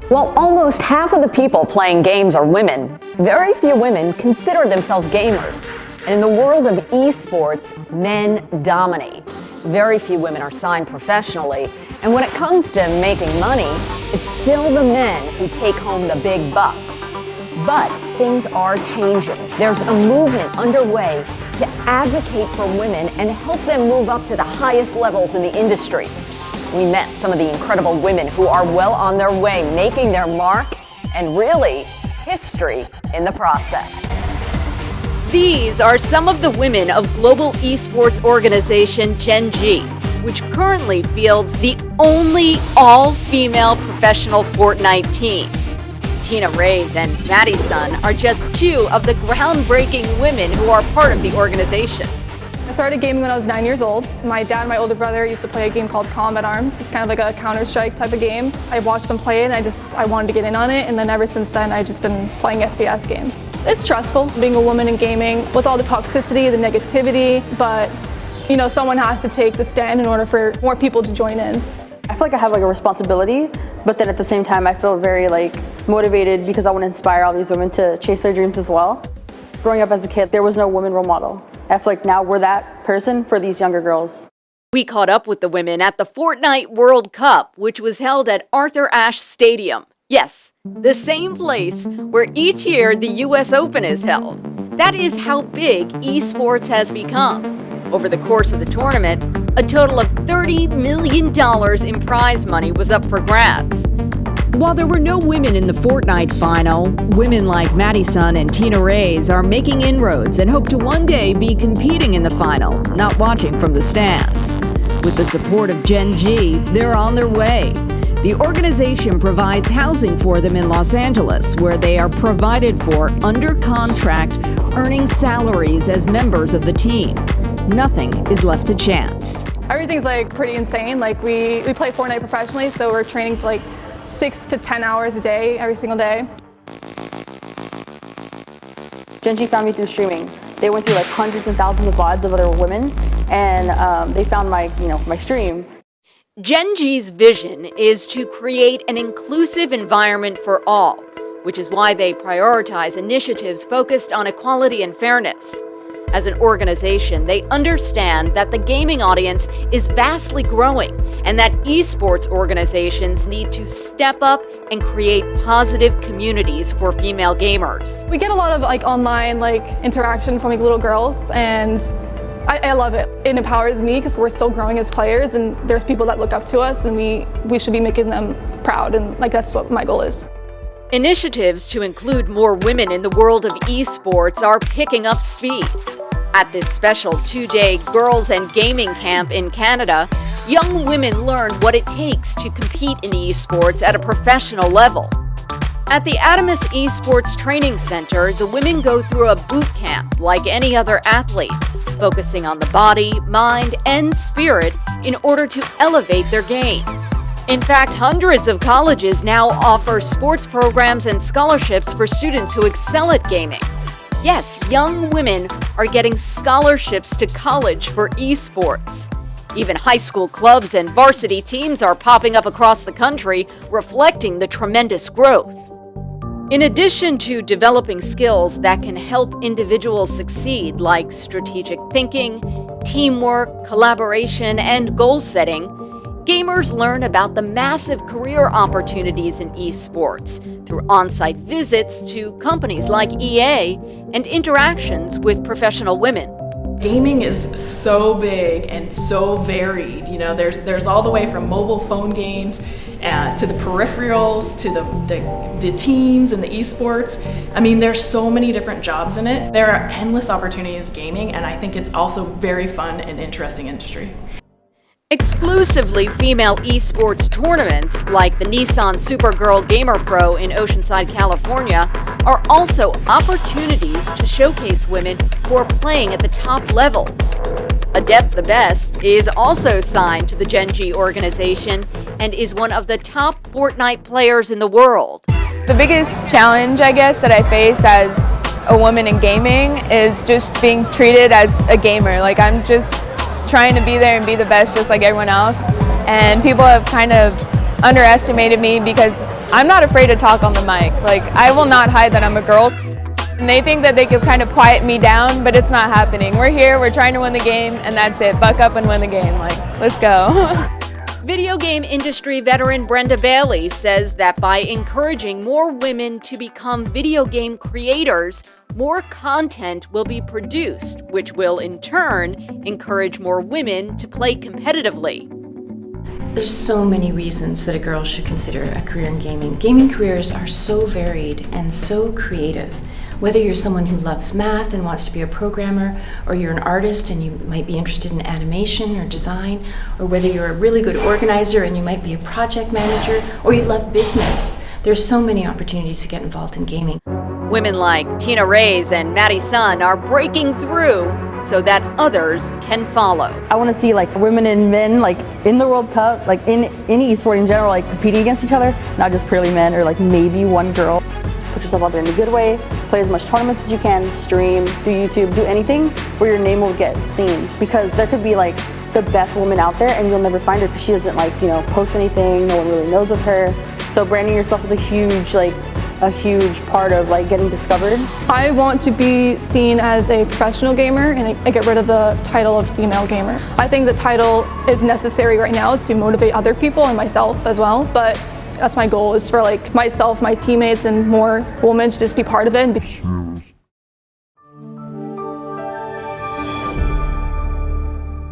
While almost half of the people playing games are women, very few women consider themselves gamers. And in the world of esports, men dominate. Very few women are signed professionally. And when it comes to making money, it's still the men who take home the big bucks. But things are changing. There's a movement underway to advocate for women and help them move up to the highest levels in the industry. We met some of the incredible women who are well on their way, making their mark and really history in the process. These are some of the women of global esports organization Gen G, which currently fields the only all-female professional Fortnite team. Tina Reyes and Maddie Sun are just two of the groundbreaking women who are part of the organization. I started gaming when I was 9 years old. My dad and my older brother used to play a game called Combat Arms. It's kind of like a Counter-Strike type of game. I watched them play it and I wanted to get in on it, and then ever since then I've just been playing FPS games. It's stressful being a woman in gaming with all the toxicity, the negativity, but you know, someone has to take the stand in order for more people to join in. I feel like I have a responsibility, but then at the same time I feel very motivated because I want to inspire all these women to chase their dreams as well. Growing up as a kid, there was no women role model. I feel like now we're that person for these younger girls. We caught up with the women at the Fortnite World Cup, which was held at Arthur Ashe Stadium. Yes, the same place where each year the US Open is held. That is how big esports has become. Over the course of the tournament, a total of $30 million in prize money was up for grabs. While there were no women in the Fortnite final, women like Maddie Sun and Tina Reyes are making inroads and hope to one day be competing in the final, not watching from the stands. With the support of Gen G, they're on their way. The organization provides housing for them in Los Angeles, where they are provided for under contract, earning salaries as members of the team. Nothing is left to chance. Everything's pretty insane. We play Fortnite professionally, so we're training to 6 to 10 hours a day, every single day. Gen G found me through streaming. They went through hundreds and thousands of VODs of other women, and they found my stream. Gen G's vision is to create an inclusive environment for all, which is why they prioritize initiatives focused on equality and fairness. As an organization, they understand that the gaming audience is vastly growing and that esports organizations need to step up and create positive communities for female gamers. We get a lot of online interaction from little girls, and I love it. It empowers me because we're still growing as players, and there's people that look up to us, and we should be making them proud, and that's what my goal is. Initiatives to include more women in the world of esports are picking up speed. At this special 2-day girls and gaming camp in Canada, young women learned what it takes to compete in esports at a professional level. At the Adamus Esports Training Center, the women go through a boot camp like any other athlete, focusing on the body, mind, and spirit in order to elevate their game. In fact, hundreds of colleges now offer sports programs and scholarships for students who excel at gaming. Yes, young women are getting scholarships to college for esports. Even high school clubs and varsity teams are popping up across the country, reflecting the tremendous growth. In addition to developing skills that can help individuals succeed, like strategic thinking, teamwork, collaboration, and goal setting, gamers learn about the massive career opportunities in esports through on-site visits to companies like EA and interactions with professional women. Gaming is so big and so varied. There's all the way from mobile phone games to the peripherals to the teams and the esports. There's so many different jobs in it. There are endless opportunities gaming, and I think it's also very fun and interesting industry. Exclusively female esports tournaments, like the Nissan Supergirl Gamer Pro in Oceanside, California, are also opportunities to showcase women who are playing at the top levels. Adept the Best is also signed to the Gen G organization and is one of the top Fortnite players in the world. The biggest challenge, I guess, that I face as a woman in gaming is just being treated as a gamer. I'm just trying to be there and be the best just like everyone else, and people have kind of underestimated me because I'm not afraid to talk on the mic. Like, I will not hide that I'm a girl. And they think that they could kind of quiet me down, but it's not happening. We're here, we're trying to win the game, and that's it. Buck up and win the game. Like, let's go. Video game industry veteran Brenda Bailey says that by encouraging more women to become video game creators, more content will be produced, which will in turn encourage more women to play competitively. There's so many reasons that a girl should consider a career in gaming. Gaming careers are so varied and so creative. Whether you're someone who loves math and wants to be a programmer, or you're an artist and you might be interested in animation or design, or whether you're a really good organizer and you might be a project manager, or you love business, there's so many opportunities to get involved in gaming. Women like Tina Reyes and Maddie Sun are breaking through so that others can follow. I want to see like women and men like in the World Cup, like in esports in general, like competing against each other, not just purely men or like maybe one girl. Put yourself out there in a good way, play as much tournaments as you can, stream, do YouTube, do anything where your name will get seen. Because there could be like the best woman out there and you'll never find her because she doesn't like, you know, post anything, no one really knows of her. So branding yourself is a huge part of like getting discovered. I want to be seen as a professional gamer, and I get rid of the title of female gamer. I think the title is necessary right now to motivate other people and myself as well, but that's my goal, is for like myself, my teammates, and more women to just be part of it.